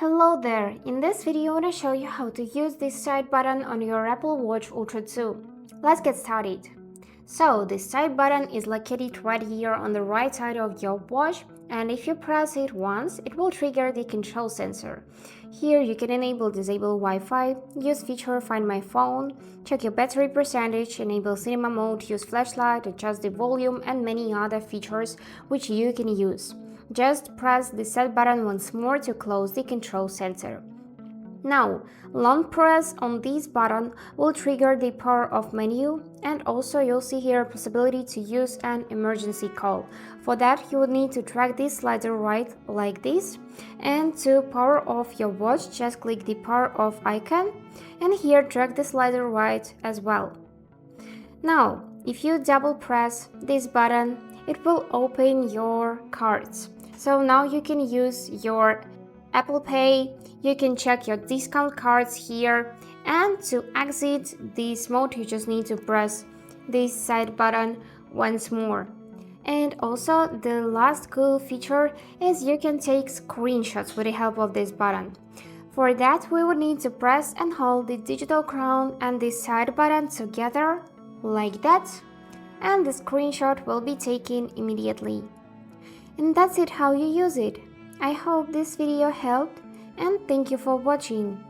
Hello there! In this video, I want to show you how to use this side button on your Apple Watch Ultra 2. Let's get started. So, this side button is located right here on the right side of your watch, and if you press it once, it will trigger the control sensor. Here you can enable disable Wi-Fi, use feature Find My Phone, check your battery percentage, enable cinema mode, use flashlight, adjust the volume, and many other features which you can use. Just press the set button once more to close the control sensor. Now, long press on this button will trigger the power off menu, and also you'll see here a possibility to use an emergency call. For that, you would need to drag this slider right like this, and to power off your watch, just click the power off icon, and here drag the slider right as well. Now, if you double press this button, it will open your cards. So now you can use your Apple Pay, you can check your discount cards here, and to exit this mode you just need to press this side button once more. And also the last cool feature is you can take screenshots with the help of this button. For that we would need to press and hold the digital crown and the side button together like that, and the screenshot will be taken immediately. And that's it how you use it. I hope this video helped, and thank you for watching.